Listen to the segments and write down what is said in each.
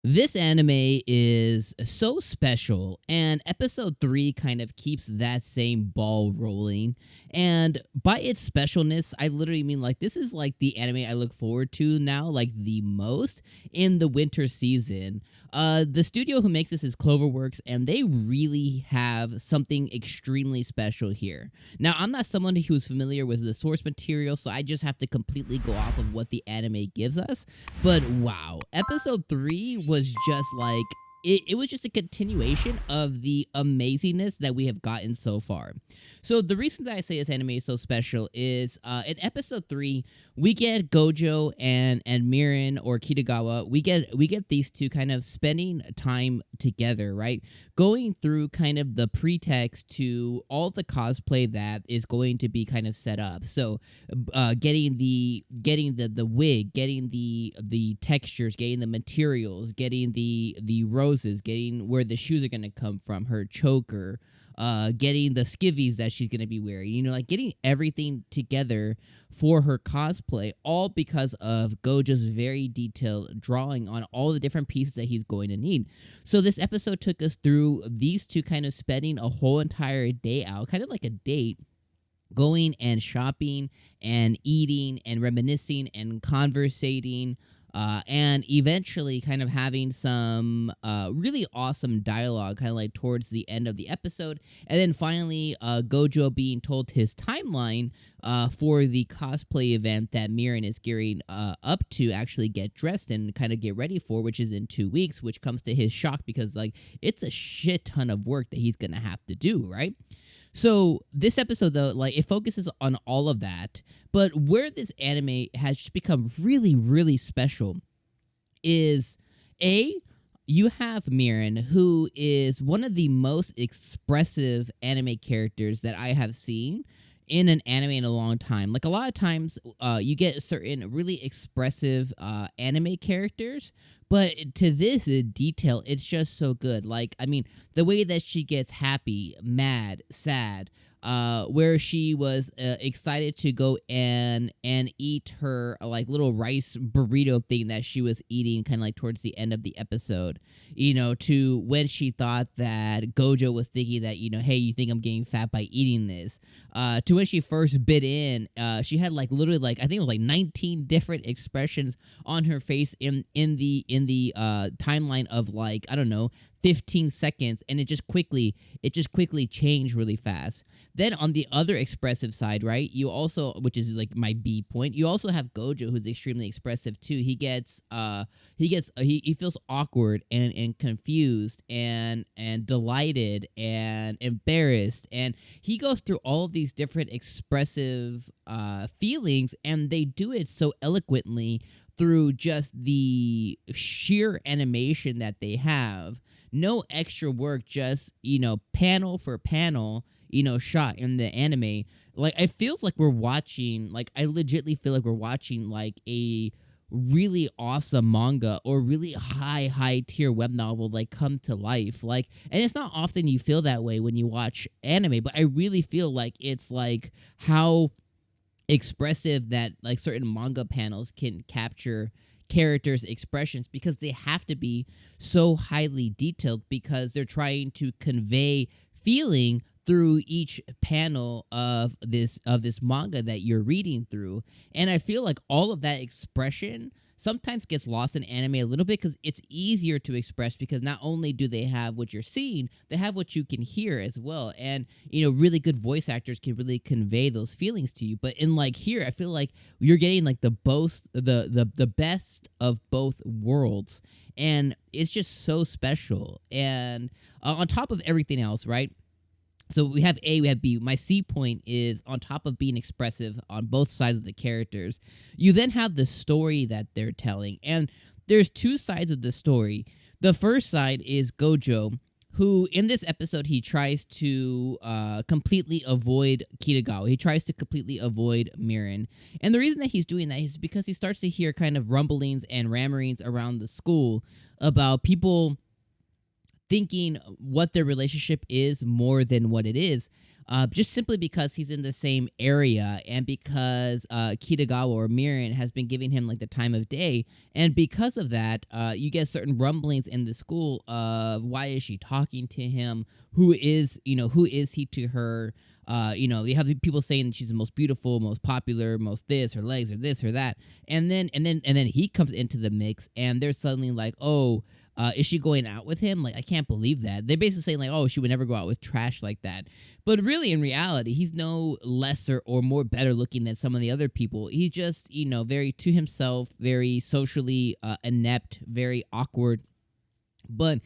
This anime is so special, and episode 3 kind of keeps that same ball rolling. And by its specialness, I literally mean like this is like the anime I look forward to now, like the most in the winter season. The studio who makes this is Cloverworks, and they really have something extremely special here. Now, I'm not someone who's familiar with the source material, so I just have to completely go off of what the anime gives us. But wow, episode 3 was just like it was just a continuation of the amazingness that we have gotten so far. So the reason that I say this anime is so special is in episode 3 we get Gojo and Mirin or Kitagawa. We get these two kind of spending time together, right? Going through kind of the pretext to all the cosplay that is going to be kind of set up. So getting the wig, getting the textures, getting the materials, getting the roses, getting where the shoes are gonna come from, her choker, getting the skivvies that she's gonna be wearing. Like getting everything together for her cosplay, all because of Gojo's very detailed drawing on all the different pieces that he's going to need. So this episode took us through these two kind of spending a whole entire day out, kind of like a date, going and shopping and eating and reminiscing and conversating, and eventually kind of having some really awesome dialogue kind of like towards the end of the episode. And then finally, Gojo being told his timeline for the cosplay event that Mirin is gearing up to actually get dressed and kind of get ready for, which is in 2 weeks, which comes to his shock because like it's a shit ton of work that he's gonna have to do, right? So this episode, though, like it focuses on all of that, but where this anime has just become really, really special is a you have Mirin, who is one of the most expressive anime characters that I have seen in an anime in a long time. Like a lot of times, you get certain really expressive anime characters, but to this detail, it's just so good. Like, I mean, the way that she gets happy, mad, sad, where she was excited to go and eat her like little rice burrito thing that she was eating kind of like towards the end of the episode, to when she thought that Gojo was thinking that, hey, you think I'm getting fat by eating this, to when she first bit in, she had like literally like I think it was like 19 different expressions on her face in the timeline of like, I don't know, 15 seconds, and it just quickly changed really fast. Then on the other expressive side, right, you also, which is like my B point, you also have Gojo, who's extremely expressive too. He feels awkward and confused and delighted and embarrassed, and he goes through all of these different expressive feelings, and they do it so eloquently through just the sheer animation that they have. No extra work, just, panel for panel, shot in the anime. Like, it feels like we're watching, like, I legitimately feel like we're watching, like, a really awesome manga or really high tier web novel, like, come to life. Like, and it's not often you feel that way when you watch anime, but I really feel like it's, like, how expressive that like certain manga panels can capture characters' expressions, because they have to be so highly detailed because they're trying to convey feeling through each panel of this manga that you're reading through. And I feel like all of that expression sometimes gets lost in anime a little bit because it's easier to express, because not only do they have what you're seeing, they have what you can hear as well. And, really good voice actors can really convey those feelings to you. But in like here, I feel like you're getting like the best of both worlds. And it's just so special. And on top of everything else, right? So we have A, we have B. My C point is, on top of being expressive on both sides of the characters, you then have the story that they're telling. And there's two sides of the story. The first side is Gojo, who in this episode, he tries to completely avoid Kitagawa. He tries to completely avoid Mirin. And the reason that he's doing that is because he starts to hear kind of rumblings and rammerings around the school about people thinking what their relationship is more than what it is. just simply because he's in the same area and because Kitagawa or Mirin has been giving him like the time of day. And because of that, you get certain rumblings in the school of why is she talking to him? Who is he to her? You have people saying that she's the most beautiful, most popular, most this, her legs, or this, or that. And then he comes into the mix, and they're suddenly like, oh, is she going out with him? Like, I can't believe that. They're basically saying like, oh, she would never go out with trash like that. But really, in reality, he's no lesser or more better looking than some of the other people. He's just, very to himself, very socially inept, very awkward. But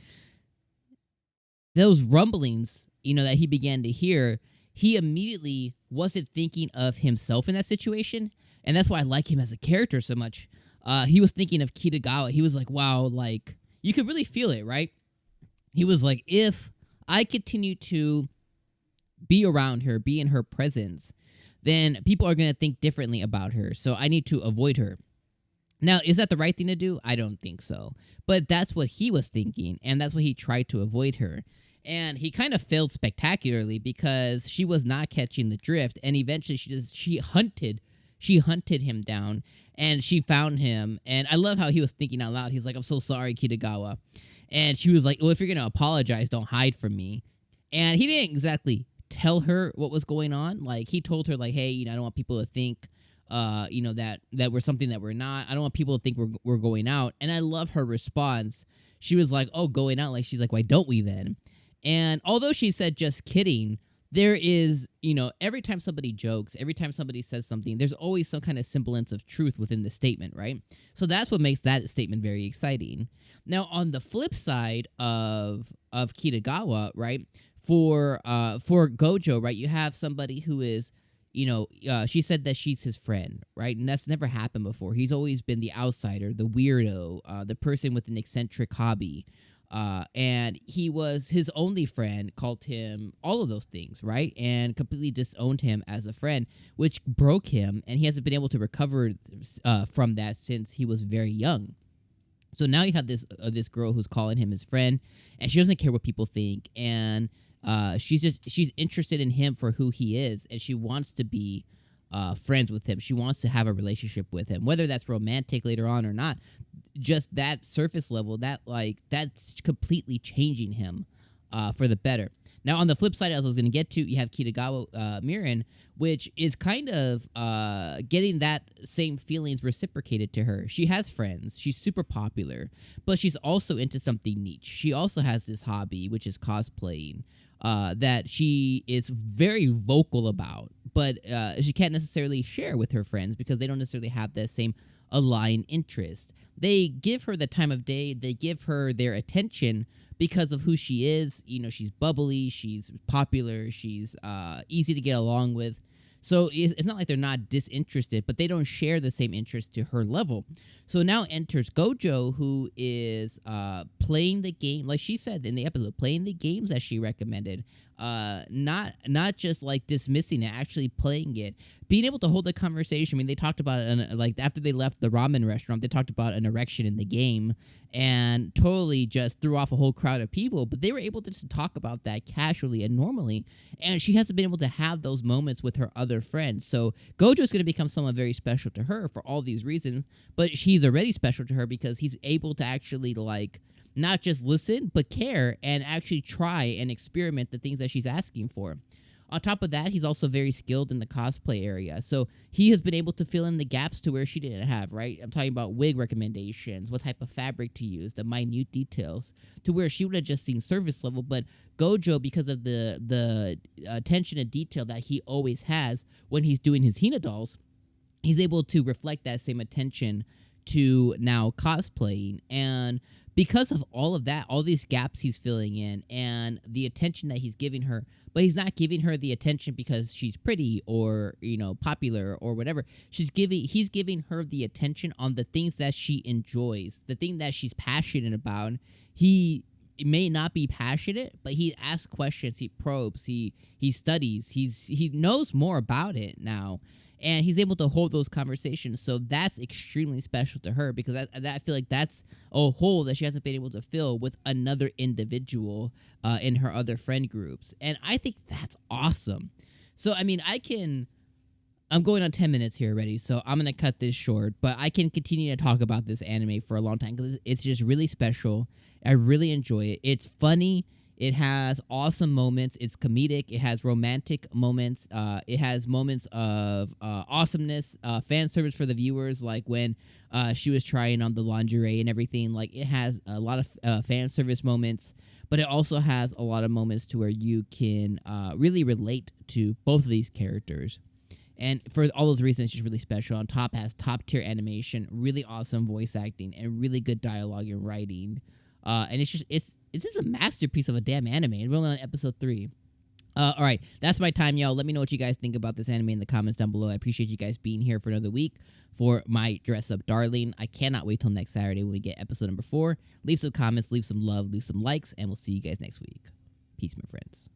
those rumblings, that he began to hear, he immediately wasn't thinking of himself in that situation. And that's why I like him as a character so much. He was thinking of Kitagawa. He was like, wow, like, you could really feel it, right? He was like, if I continue to be around her, be in her presence, then people are going to think differently about her. So I need to avoid her. Now, is that the right thing to do? I don't think so. But that's what he was thinking, and that's why he tried to avoid her. And he kind of failed spectacularly because she was not catching the drift, and eventually she hunted him down, and she found him. And I love how he was thinking out loud. He's like, I'm so sorry, Kitagawa. And she was like, well, if you're going to apologize, don't hide from me. And he didn't exactly tell her what was going on. Like, he told her, like, hey, I don't want people to think, that we're something that we're not. I don't want people to think we're going out. And I love her response. She was like, oh, going out? Like, she's like, why don't we then? And although she said just kidding, there is, every time somebody jokes, every time somebody says something, there's always some kind of semblance of truth within the statement, right? So that's what makes that statement very exciting. Now, on the flip side of Kitagawa, right, for GOJO, right, you have somebody who is, she said that she's his friend, right? And that's never happened before. He's always been the outsider, the weirdo, the person with an eccentric hobby. And he was his only friend, called him all of those things, right? And completely disowned him as a friend, which broke him, and he hasn't been able to recover from that since he was very young. So now you have this girl who's calling him his friend, and she doesn't care what people think, and she's interested in him for who he is, and she wants to be friends with him. She wants to have a relationship with him, whether that's romantic later on or not. Just that surface level, that's completely changing him for the better. Now, on the flip side, as I was going to get to, you have Kitagawa Mirin, which is kind of getting that same feelings reciprocated to her. She has friends. She's super popular, but she's also into something niche. She also has this hobby, which is cosplaying, that she is very vocal about, but she can't necessarily share with her friends because they don't necessarily have the same aligned interest. They give her the time of day. They give her their attention because of who she is. She's bubbly, she's popular, she's easy to get along with. So it's not like they're not disinterested, but they don't share the same interest to her level. So now enters GOJO, who is playing the game, like she said in the episode, playing the games that she recommended. Not just like dismissing it, actually playing it, being able to hold a conversation. I mean, they talked about like after they left the ramen restaurant, they talked about an erection in the game, and totally just threw off a whole crowd of people. But they were able to just talk about that casually and normally, and she hasn't been able to have those moments with her other friends. So GOJO is going to become someone very special to her for all these reasons. But he's already special to her because he's able to actually like not just listen, but care and actually try and experiment the things that she's asking for. On top of that, he's also very skilled in the cosplay area. So he has been able to fill in the gaps to where she didn't have, right? I'm talking about wig recommendations, what type of fabric to use, the minute details, to where she would have just seen surface level. But GOJO, because of the attention to detail that he always has when he's doing his Hina dolls, he's able to reflect that same attention to now cosplaying. And because of all of that, all these gaps he's filling in and the attention that he's giving her, but he's not giving her the attention because she's pretty or, popular or whatever. He's giving her the attention on the things that she enjoys, the thing that she's passionate about. He may not be passionate, but he asks questions, he probes, he studies, he knows more about it now. and he's able to hold those conversations. So that's extremely special to her, because I feel like that's a hole that she hasn't been able to fill with another individual in her other friend groups, and I think that's awesome. So I mean, I'm going on 10 minutes here already, so I'm going to cut this short, but I can continue to talk about this anime for a long time because it's just really special. I really enjoy it. It's funny. It has awesome moments. It's comedic. It has romantic moments. It has moments of awesomeness, fan service for the viewers, like when she was trying on the lingerie and everything. Like, it has a lot of fan service moments, but it also has a lot of moments to where you can really relate to both of these characters. And for all those reasons, it's just really special. On top, has top-tier animation, really awesome voice acting, and really good dialogue and writing. And it's just a masterpiece of a damn anime. And we're only on episode 3. All right, that's my time, y'all. Let me know what you guys think about this anime in the comments down below. I appreciate you guys being here for another week for my Dress Up Darling. I cannot wait till next Saturday when we get episode number 4. Leave some comments, leave some love, leave some likes, and we'll see you guys next week. Peace, my friends.